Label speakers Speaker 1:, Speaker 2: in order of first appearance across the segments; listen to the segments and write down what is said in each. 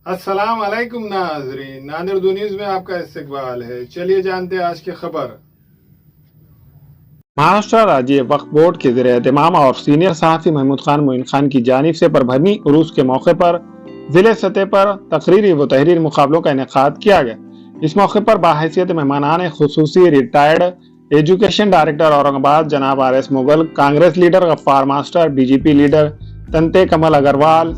Speaker 1: अस्सलाम वालेकुम नाजरीन, नादिर दो न्यूज में आपका इस्तकबाल है। चलिए जानते हैं आज की खबर।
Speaker 2: महाराष्ट्र राज्य वक्फ बोर्ड के ज़ेर एहतमाम और सीनियर सहाफ़ी महमूद खान मोइन खान की जानिब से परभनी उरूस के मौके पर जिले सतह पर तकरीरी व तहरीरी मुकाबलों का इनेकाद किया गया। इस मौके पर बाहैसियत मेहमानान खुसूसी रिटायर्ड एजुकेशन डायरेक्टर औरंगाबाद जनाब RS Mughal, Congress leader Gaffar master, BJP leader तंते Kamal Agarwal,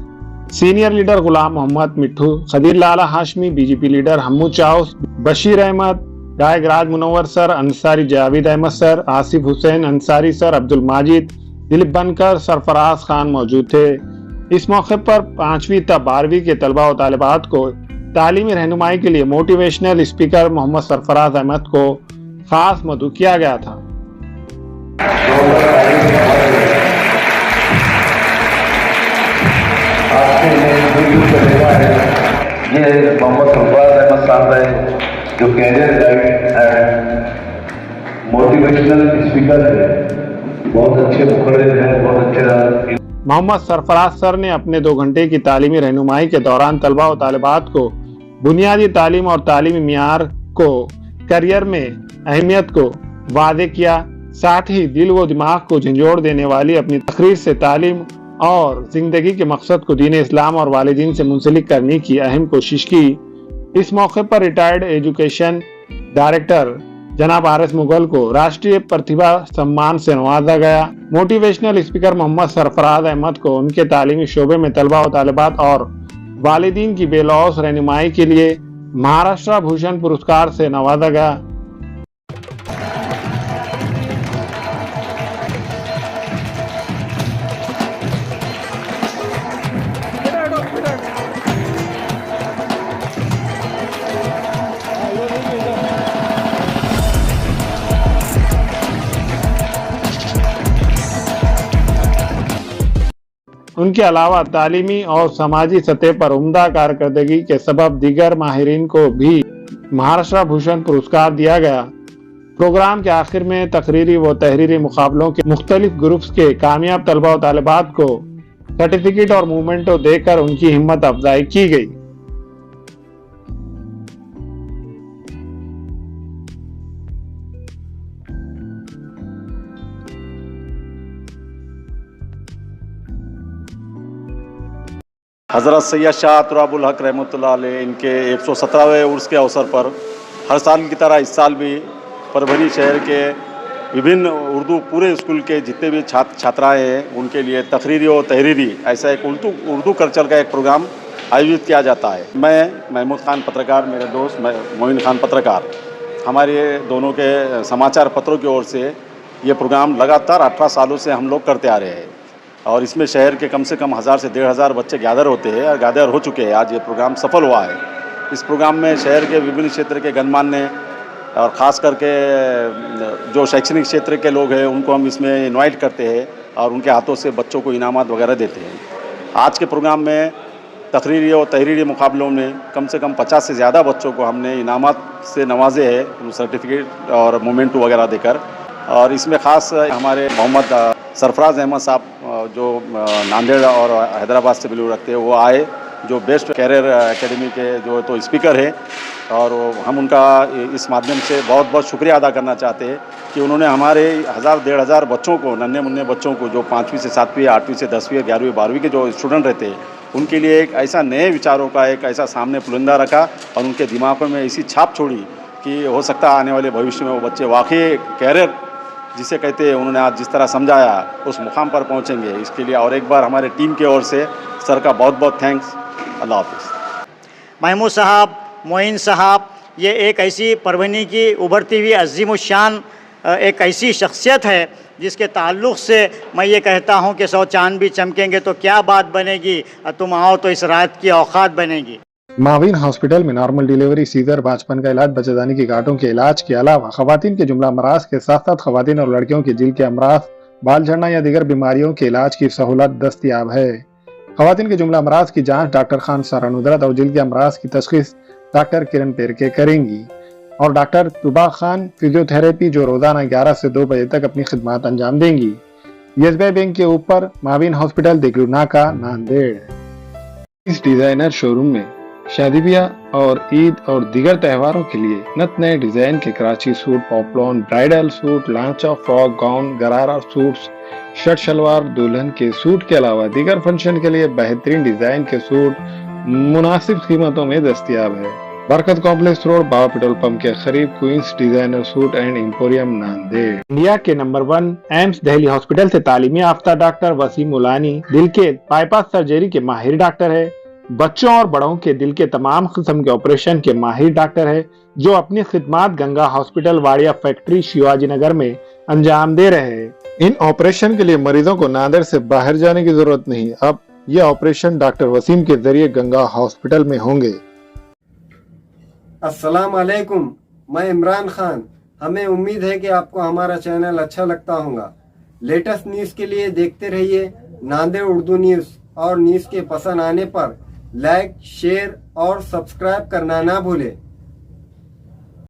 Speaker 2: senior leader Ghulam Mohammad Mitthu, Khadeer Lala Hashmi, BJP leader Hammu Chaus, Bashir Ahmed, गायक Raj Munawwar sir, Ansari Javed Ahmed sir, Asif Hussain Ansari sir, Abdul Majid, Dilip Bankar, Sarfaraz Khan मौजूद थे। इस मौके पर 5वीं तक 12वीं के तलबा और तालिबात को तालीमी रहनुमाई के लिए मोटिवेशनल स्पीकर मोहम्मद सरफराज अहमद को खास मदऊ किया गया था।
Speaker 3: ये मोहम्मद सरफराज अहमद साहब है जो career guide and motivational speaker है, बहुत अच्छे मुखर्रिर हैं, बहुत अच्छे।
Speaker 2: मोहम्मद सरफराज सर ने अपने 2 घंटे की तालीमी रहनुमाई के दौरान तलबा और तालिबात को बुनियादी तालीम और तालीमी मियार को करियर में अहमियत को वादे किया। साथ ही दिल व दिमाग को झंझोड़ देने वाली अपनी तकरीर से तालीम और जिंदगी के मकसद को दीन इस्लाम और वालिदीन से मुंसलिक करने की अहम कोशिश की। इस मौके पर रिटायर्ड एजुकेशन डायरेक्टर जनाब RS मुगल को राष्ट्रीय प्रतिभा सम्मान से नवाजा गया। मोटिवेशनल स्पीकर मोहम्मद सरफराज अहमद को उनके तालीमी शोबे में तलबा और तालिबात और वालिदीन की बेलौस रहनुमाई के लिए महाराष्ट्र भूषण पुरस्कार से नवाजा गया। उनके अलावा तालीमी और समाजी सतह पर उम्दा कारकर्दगी के सबब दीगर माहिरीन को भी महाराष्ट्र भूषण पुरस्कार दिया गया। प्रोग्राम के आखिर में तकरीरी व तहरीरी मुकाबलों के मुख्तलिफ ग्रुप्स के कामयाब तलबा और तालिबात को सर्टिफिकेट और मूवमेंटो देकर उनकी हिम्मत अफजाई की गई।
Speaker 4: हज़रत सैयद शाह तुराबुल हक रहमतुल्लाह अलैह इनके 117वें उर्स के अवसर पर हर साल की तरह इस साल भी परभनी शहर के विभिन्न उर्दू पूरे स्कूल के जितने भी छात्र छात्राएँ हैं उनके लिए तकरीरी और तहरीरी ऐसा एक उर्दू कल्चर का एक प्रोग्राम आयोजित किया जाता है। मैं महमूद खान पत्रकार, मेरे दोस्त मोइन खान पत्रकार, हमारे दोनों के समाचार पत्रों की ओर से ये प्रोग्राम लगातार 18 सालों से हम लोग करते आ रहे हैं और इसमें शहर के कम से कम 1000 से 1500 बच्चे गैदर होते हैं और गैदर हो चुके हैं। आज ये प्रोग्राम सफल हुआ है। इस प्रोग्राम में शहर के विभिन्न क्षेत्र के गणमान्य और ख़ास करके जो शैक्षणिक क्षेत्र के लोग हैं उनको हम इसमें इनवाइट करते हैं और उनके हाथों से बच्चों को इनामात वगैरह देते हैं। आज के प्रोग्राम में तकरीरी और तहरीरी मुकाबलों में कम से कम 50 से ज़्यादा बच्चों को हमने इनामात से नवाजे हैं, सर्टिफिकेट और मोमेंटो वगैरह देकर। और इसमें ख़ास हमारे मोहम्मद सरफराज अहमद साहब जो नांदेड़ और हैदराबाद से बिलोंग रखते हैं वो आए, जो बेस्ट कैरियर एकेडमी के जो तो स्पीकर हैं और हम उनका इस माध्यम से बहुत बहुत शुक्रिया अदा करना चाहते हैं कि उन्होंने हमारे 1000-1500 बच्चों को, नन्हे मुन्ने बच्चों को जो 5वीं से 7वीं, 8वीं से 10वीं, 11वीं, 12वीं के जो स्टूडेंट रहते हैं उनके लिए एक ऐसा नए विचारों का एक ऐसा सामने पुलिंदा रखा और उनके दिमागों में ऐसी छाप छोड़ी कि हो सकता है आने वाले भविष्य में वो बच्चे वाकई कैरियर जिसे कहते हैं उन्होंने आज जिस तरह समझाया उस मुकाम पर पहुंचेंगे। इसके लिए और एक बार हमारे टीम की ओर से सर का बहुत बहुत थैंक्स। अल्लाह हाफिज़।
Speaker 5: महमूद साहब, मोइन साहब, ये एक ऐसी परभनी की उभरती हुई अज़ीमुश्शान एक ऐसी शख्सियत है जिसके ताल्लुक़ से मैं ये कहता हूँ कि 100 चाँद भी चमकेंगे तो क्या बात बनेगी, तुम आओ तो इस रात की औकात बनेगी।
Speaker 2: माविन हॉस्पिटल में नॉर्मल डिलीवरी, सीजर, बाचपन का इलाज, बच्चेदानी की गांठों के इलाज के अलावा खवातीन के जुमला अमराज के साथ साथ खवातीन और लड़कियों के दिल के अमराज, बाल झड़ना या दीगर बीमारियों के इलाज की सहूलत दस्तयाब है। खवातीन के जुमला अमराज की जांच डॉक्टर खान सारा नुदरत और दिल के अमराज की तशखीस डॉक्टर किरण पेरके करेंगी और डॉक्टर तुबा खान फिजियोथेरेपी जो रोजाना 11 से 2 बजे तक अपनी खिदमत अंजाम देंगी। यस बैंक के ऊपर माविन हॉस्पिटल, देगलू नाका, नांदेड़। इस डिजाइनर शोरूम में शादी ब्याह और ईद और दीगर त्योहारों के लिए नत नए डिजाइन के Karachi suit, poplin, bridal suit, लांचा, frock, gown, gharara suits, shirt salwar, दुल्हन के सूट के अलावा दीगर फंक्शन के लिए बेहतरीन डिजाइन के सूट मुनासिब कीमतों में दस्तयाब है। Barkat complex road, Baba petrol pump के करीब, queens designer suit and emporium, Nanded. India के नंबर 1 एम्स दिल्ली हॉस्पिटल से तालीमी याफ्ता डॉक्टर वसीम मुलानी दिल के बाईपास सर्जरी के माहिर डॉक्टर है। बच्चों और बड़ों के दिल के तमाम किस्म के ऑपरेशन के माहिर डॉक्टर है, जो अपनी खिदमात गंगा हॉस्पिटल, वाड़िया फैक्ट्री, शिवाजी नगर में अंजाम दे रहे हैं। इन ऑपरेशन के लिए मरीजों को नांदेड़ से बाहर जाने की जरूरत नहीं। अब ये ऑपरेशन डॉक्टर वसीम के जरिए गंगा हॉस्पिटल में होंगे।
Speaker 6: अस्सलाम वालेकुम, मैं इमरान खान। हमें उम्मीद है कि आपको हमारा चैनल अच्छा लगता होगा। लेटेस्ट न्यूज़ के लिए देखते रहिए नांदेड़ उर्दू न्यूज़, और न्यूज़ के पसंद आने पर लाइक, शेयर और सब्सक्राइब करना ना भूलें।